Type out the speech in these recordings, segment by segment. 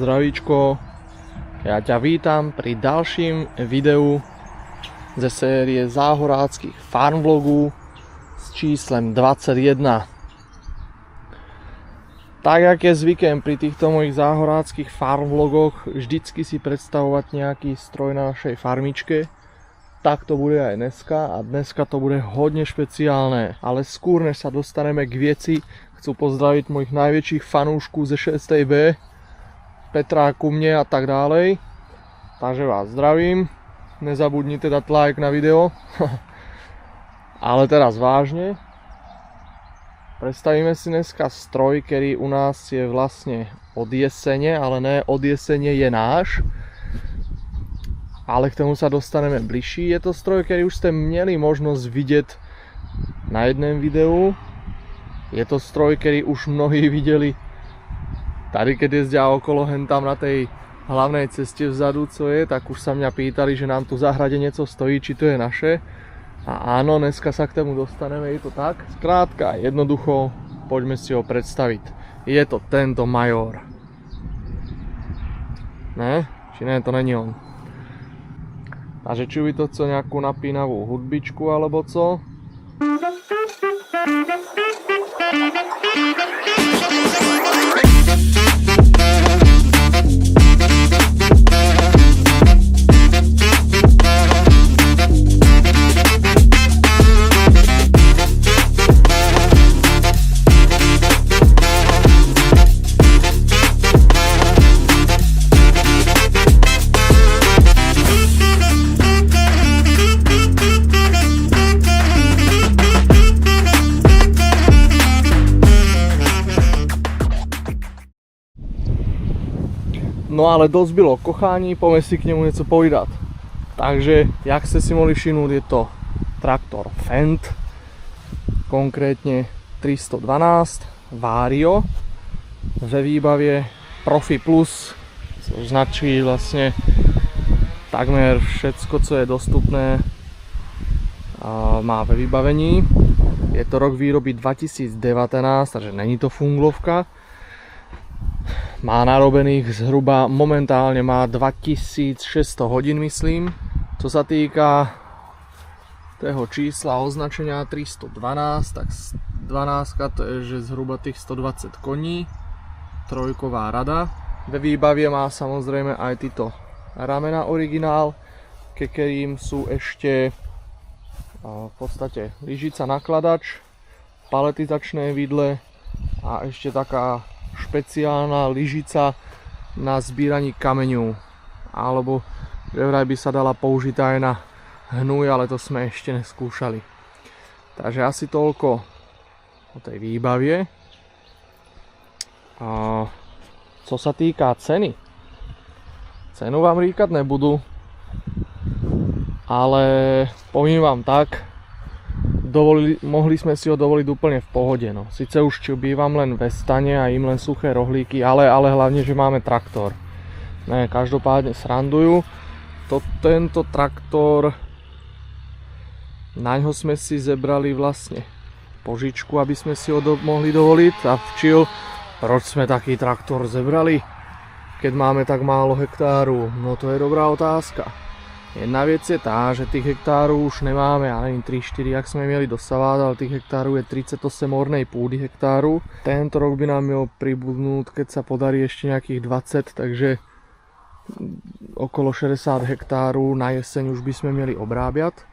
Zdravíčko, ja ťa vítam pri ďalším videu ze série záhoráckých farmvlogů s číslem 21. Tak jak je zvykem pri týchto mojich záhoráckých farmvlogoch vždycky si predstavovať nejaký stroj na našej farmičke, tak to bude aj dneska a dneska to bude hodne špeciálne. Ale skôr než sa dostaneme k veci, chcú pozdraviť mojich najväčších fanúšků ze 6B, Petra, Kumne a tak ďalej. Takže vás zdravím. Nezabudnite dať like na video. Ale teraz vážne. Predstavíme si dneska stroj, ktorý u nás je vlastne od jesene, ale ne od jesene je náš. Ale k tomu sa dostaneme bližší. Je to stroj, ktorý už ste měli možnosť vidieť na jednom videu. Je to stroj, ktorý už mnohí videli tady, keď jezdia okolo hen tam na tej hlavnej ceste vzadu, co je, tak už sa mňa pýtali, že nám tu v záhrade niečo stojí, či to je naše. A áno, dneska sa k tomu dostaneme, je to tak. Skrátka, jednoducho, poďme si ho predstaviť. Je to tento Major. Ne? Či ne, to není on. Takže či by to chcel nejakú napínavú hudbičku, alebo co? No ale dosť bylo kochání, poďme si k nemu něco povídat. Takže, jak ste si mohli všimnúť, je to traktor Fendt, konkrétne 312 Vario ve výbavě Profi Plus, což značí vlastne takmer všetko, co je dostupné, má ve vybavení. Je to rok výroby 2019, takže není to funglovka. Má narobených zhruba, momentálne má 2600 hodín, myslím. Co sa týka tého čísla označenia 312, tak 12 to je, že zhruba tých 120 koní, trojková rada. Ve výbavě má samozrejme aj tyto ramena originál, ke ktorým sú ešte v podstate lyžica nakladač, paletizačné vidle a ešte taká špeciálna lyžica na zbíraní kameňov, alebo že vraj by sa dala použiť aj na hnúj, ale to sme ešte neskúšali. Takže asi toľko o tej výbavie. A co sa týka ceny, cenu vám říkať nebudu, ale poviem vám tak, mohli sme si ho dovoliť úplne v pohode. No. Sice už bývam len ve stane a im len suché rohlíky, ale hlavne, že máme traktor. Ne, každopádne srandujú. Tento traktor, naňho sme si zebrali vlastne požičku, aby sme si ho mohli dovoliť. A včil, proč sme taký traktor zebrali, keď máme tak málo hektáru? No to je dobrá otázka. Jedna vec je tá, že tých hektárov už nemáme, ja neviem, 3-4, jak sme mieli dosavať, ale tých hektárov je 38 ornej púdy hektáru. Tento rok by nám měl pribudnúť, keď sa podarí ešte nejakých 20, takže okolo 60 hektárov na jeseň už by sme mieli obrábiať.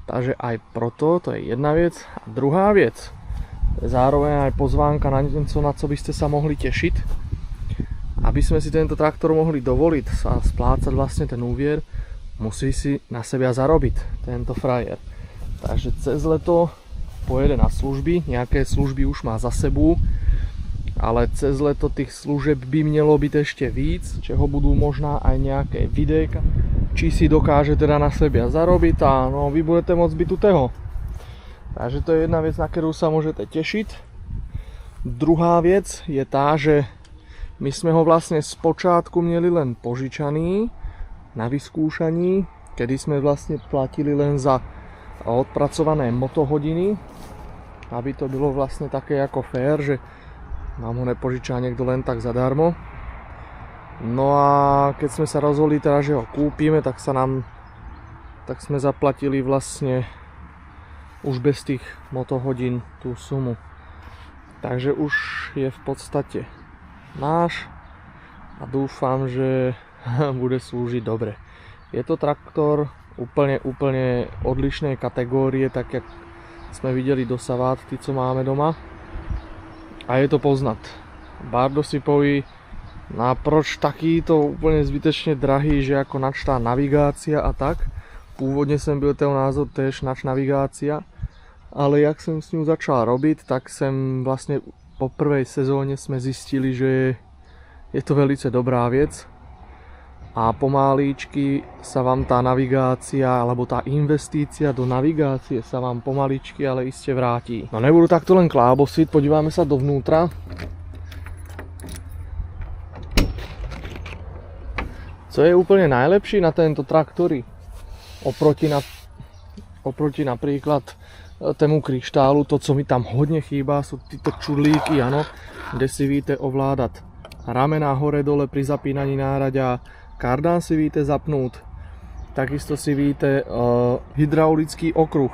Takže aj proto, to je jedna vec. A druhá vec, zároveň aj pozvánka na niečo, na co by ste sa mohli tešiť. Aby sme si tento traktor mohli dovoliť a splácať vlastne ten úvier, musí si na seba zarobiť tento frajer. Takže cez leto pojede na služby, nejaké služby už má za sebou, ale cez leto tých služeb by mělo byť ešte víc, čeho budú možná aj nejaké videjka, či si dokáže teda na seba zarobiť a no, vy budete môcť byť tutého. Takže to je jedna vec, na ktorú sa môžete tešiť. Druhá vec je tá, že my sme ho vlastne spočátku mieli len požičaný na vyskúšaní, kedy sme vlastne platili len za odpracované motohodiny, aby to bylo vlastne také ako fair, že nám ho nepožičá niekto len tak zadarmo. No a keď sme sa rozhodli teda, že ho kúpime, tak sme zaplatili vlastne už bez tých motohodín tú sumu. Takže už je v podstate náš a dúfam, že bude slúžiť dobre. Je to traktor úplne odlišnej kategórie, tak jak sme videli dosavát, tí co máme doma. A je to poznat. Bardo si poví, naproč takýto úplne zbytečne drahý, že ako nač tá navigácia a tak. Původne som byl ten názor též nač navigácia, ale jak som s ňou začal robiť, tak som vlastne po prvej sezóne sme zistili, že je to velice dobrá vec a pomaličky sa vám tá navigácia alebo tá investícia do navigácie sa vám pomaličky, ale iste vrátí. No nebudu takto len klábosiť, podívame sa dovnútra. Co je úplne najlepší na tento traktory oproti napríklad tému kryštálu, to co mi tam hodne chýba sú títo čudlíky, ano, kde si víte ovládať ramena hore dole pri zapínaní náraďa, kardán si víte zapnúť, takisto si víte hydraulický okruh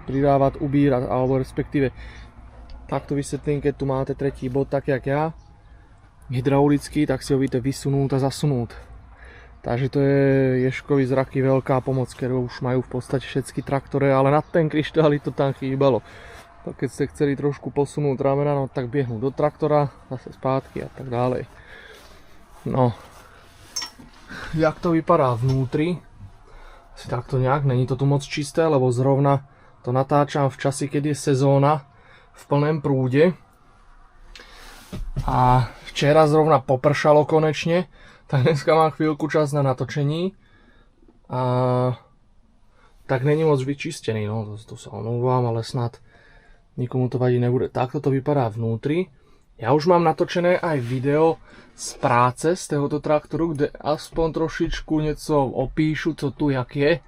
pridávať, ubírať, alebo respektíve takto vysvetlím, keď tu máte tretí bod, tak jak ja, hydraulický, tak si ho víte vysunúť a zasunúť. Takže to je Ježkovi zraky veľká pomoc, ktorú už majú v podstate všetky traktory, ale na ten kryštáli to tam chýbalo. Tak keď ste chceli trošku posunúť ramena, no tak biehnú do traktora, zase spátky a tak ďalej. No, jak to vypadá vnútri, asi takto nejak, není to tu moc čisté, lebo zrovna to natáčam v časi, keď je sezóna v plném prúde. A včera zrovna popršalo konečne, tak dneska mám chvíľku čas na natočení a tak není moc vyčistený, no to sa omlouvám, ale snad nikomu to vadí nebude. Takto to vypadá vnútri. Ja už mám natočené aj video z práce z tohoto traktoru, kde aspoň trošičku niečo opíšu, co tu jak je.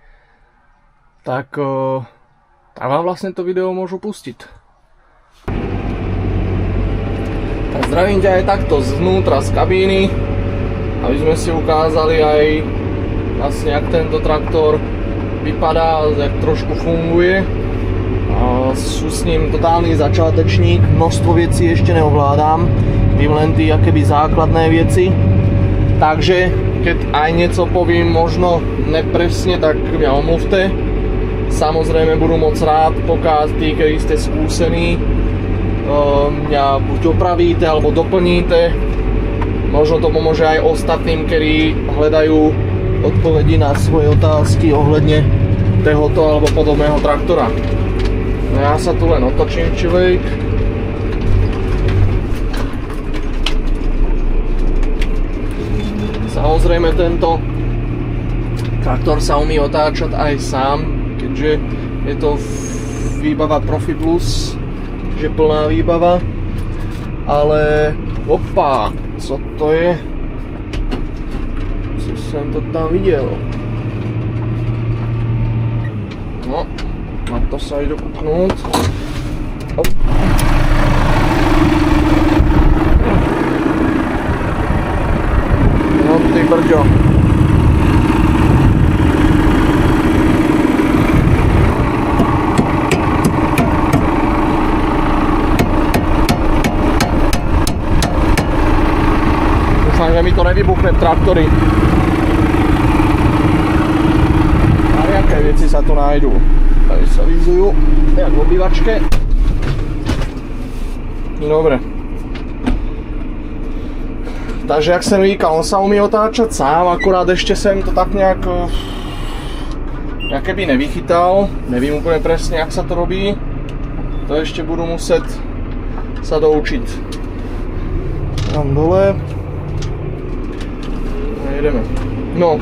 Tak vám vlastne to video môžu pustiť. Tak zdravím ťa aj takto zvnútra z kabíny, aby sme si ukázali aj vlastne jak tento traktor vypadá, jak trošku funguje. Sú s ním totálny začátečník, množstvo vecí ešte neovládám, vím len tí akéby základné veci. Takže keď aj niečo povím možno nepresne, tak mňa omluvte. Samozrejme budu moc rád, pokiaľ tí, ktorí ste skúsení, mňa buď opravíte alebo doplníte. Možno to pomôže aj ostatným, ktorí hľadajú odpovedi na svoje otázky ohľadne tohoto alebo podobného traktora. No ja sa tu len otočím, človek. Samozrejme tento traktor sa umí otáčať aj sám, keďže je to výbava Profi Plus, že plná výbava. Ale opa, co to je? Co som to tam videl? No, na to sa ide kúknúť. Hop. No ty brďo. Dúfam, že mi to nevybuchne v traktori. A nejaké veci sa tu nájdú. Tady sa vyzujú, jak v obývačke. Dobre. Takže jak som říkal, on sa umí otáčať sám, akurát ešte sem to tak nejak keby nevychytal. Nevím úplne presne, jak sa to robí. To ešte budú muset sa doučiť. Tam dole. Ideme. No,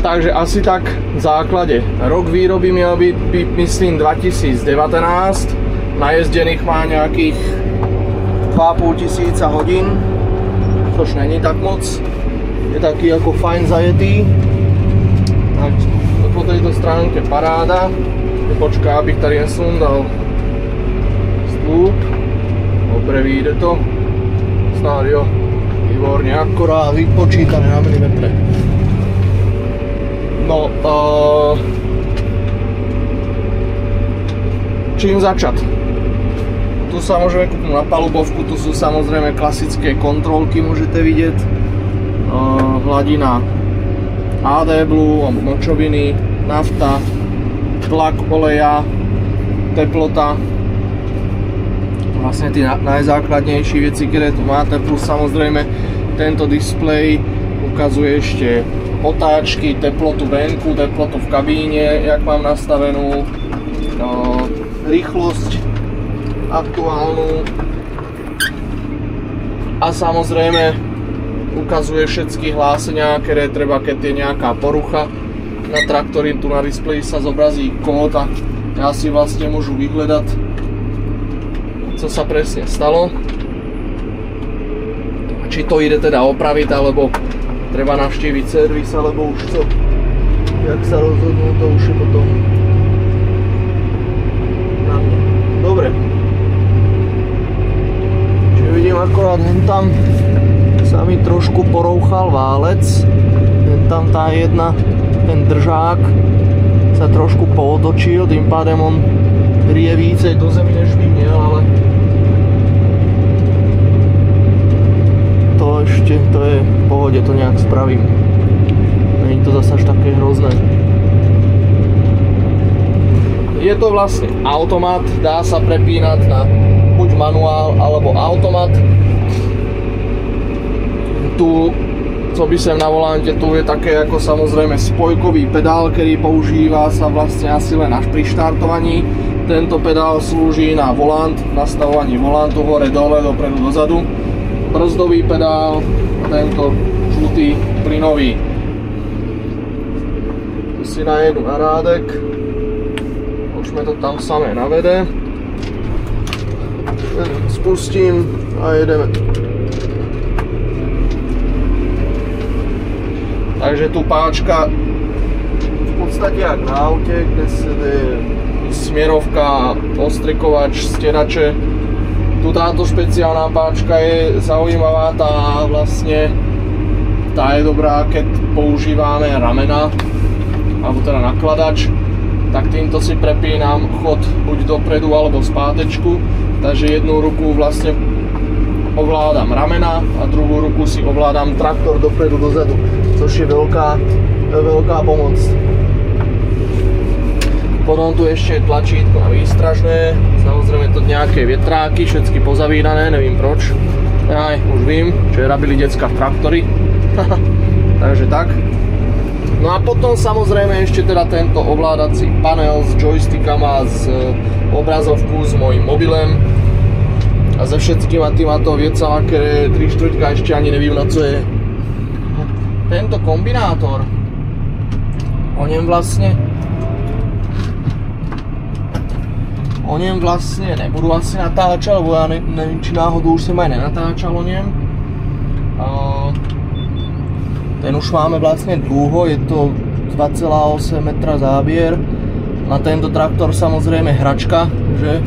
takže asi tak v základe. Rok výroby měl byť, myslím, 2019. Najezdených má nejakých 2500 hodín, což není tak moc. Je taký ako fajn zajetý. Tak po tejto stránke paráda. Počká, abych tady nesundal stĺp. Dobre, vyjde to. Snáď jo. Výborne, akorát vypočítané na milimetre. No, čím začať? Tu sa môžeme kúpnúť na palubovku, tu sú samozrejme klasické kontrolky, môžete vidieť. Hladina AD Blue, močoviny, nafta, tlak oleja, teplota. Vlastne tie najzákladnejšie veci, ktoré tu máte, plus samozrejme tento displej ukazuje ešte otáčky, teplotu venku, teplotu v kabíne, jak mám nastavenú, rýchlosť aktuálnu a samozrejme ukazuje všetky hlásenia, ktoré treba, keď je nejaká porucha na traktori. Tu na displeji sa zobrazí kód a ja si vlastne môžu vyhľadať, co sa presne stalo, či to ide teda opraviť, alebo treba navštíviť servis, alebo už co, jak sa rozhodnú, to už je potom na mne. Dobre, čiže vidím akorát hentam sa mi trošku porouchal válec, hentam tá jedna, ten držák sa trošku pootočil, tým pádem on rie více do zemi, než by měl, ale to je v pohode, to nejak spravím. Není to zase až také hrozné. Je to vlastne automat, dá sa prepínať na buď manuál alebo automat. Tu, co by sem na volante, tu je také ako samozrejme spojkový pedál, ktorý používa sa vlastne asi len až pri štartovaní. Tento pedál slúži na volant, nastavovaní volantu hore, dole, dopredu, dozadu. Brzdový pedál, tento žlutý plynový. Tu si najedu na rádek, môžeme to tam samé navede. Spustím a jedeme. Takže tu páčka v podstate jak na aute, kde je smerovka, ostrikovač, stierače. Tu táto špeciálna páčka je zaujímavá, tá je dobrá, keď používame ramena, alebo teda nakladač, tak týmto si prepínam chod buď dopredu alebo zpátečku, takže jednu ruku vlastne ovládam ramena a druhú ruku si ovládam traktor dopredu dozadu, což je veľká pomoc. Potom tu ešte je tlačítko na výstražné, samozrejme to nejaké vietráky, všetky pozavírané, nevím proč. Aj, už vím, čo robili decka v traktori. Takže tak. No a potom samozrejme ešte teda tento ovládací panel s joystickama, s obrazovku s mojím mobilem a so všetkýma týmato vecama, ktoré 3/4 ešte ani nevím, na co je. Tento kombinátor, o ňom vlastne nebudu asi natáčať, lebo ja neviem, či náhodou už som aj nenatáčal o ňom. Ten už máme vlastne dlho, je to 2,8 metra zábier. Na tento traktor samozrejme hračka, že?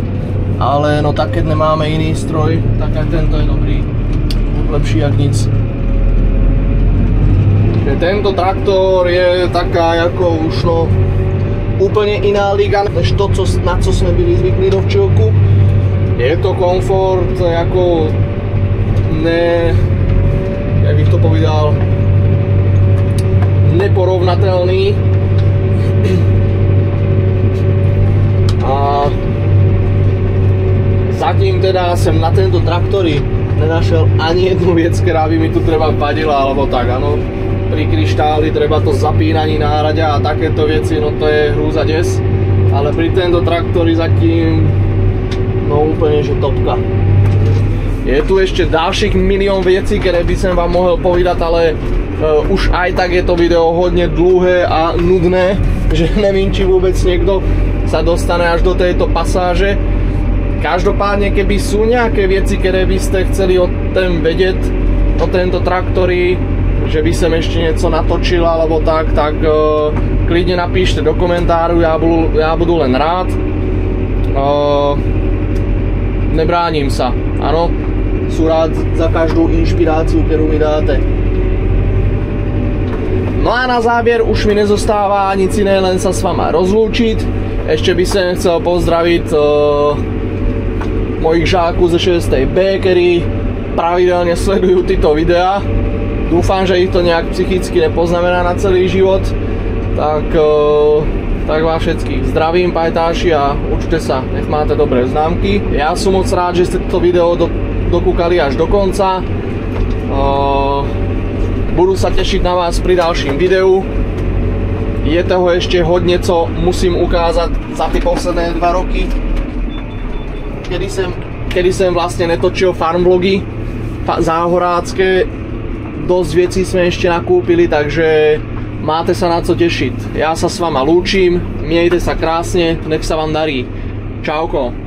Ale no tak keď nemáme iný stroj, tak aj tento je dobrý. Lepší jak nic. Tento traktor je taká ako už no úplne iná liga, než to, na co sme byli zvyklí do včelku. Je to komfort ako jak bych to povedal, neporovnateľný. A zatím teda som na tento traktori nenašel ani jednu vec, ktorá by mi tu treba vadila, alebo tak, áno. Pri kryštáli treba to zapínaní náraďa a takéto veci, no to je hrúza des. Ale pri tento traktori zatím, no úplne že topka. Je tu ešte ďalších milión vecí, ktoré by som vám mohol povedať, ale už aj tak je to video hodne dlhé a nudné, že neviem, či vôbec niekto sa dostane až do tejto pasáže. Každopádne, keby sú nejaké veci, ktoré by ste chceli o tom vedieť, o tento traktori, že by som ešte niečo natočil alebo tak klidne napíšte do komentáru, ja budu len rád. Nebránim sa, áno. sú rád za každú inšpiráciu, ktorú mi dáte. No a na záver už mi nezostáva nic iné, len sa s vama rozlúčiť. Ešte by som chcel pozdraviť mojich žákov ze 6. B, ktorí pravidelne sledujú tieto videá. Dúfam, že ich to nejak psychicky nepoznamená na celý život. Tak vás všetkých zdravím, pajtáši, a učte sa, nech máte dobré známky. Ja som moc rád, že ste to video dokúkali až do konca. Budú sa tešiť na vás pri ďalším videu. Je toho ešte hodne, co musím ukázať za tie posledné 2 roky, kedy som vlastne netočil farm vlogy záhorácké. Dosť vecí sme ešte nakúpili, takže máte sa na co tešiť. Ja sa s vama lúčim, miejte sa krásne, nech sa vám darí. Čauko.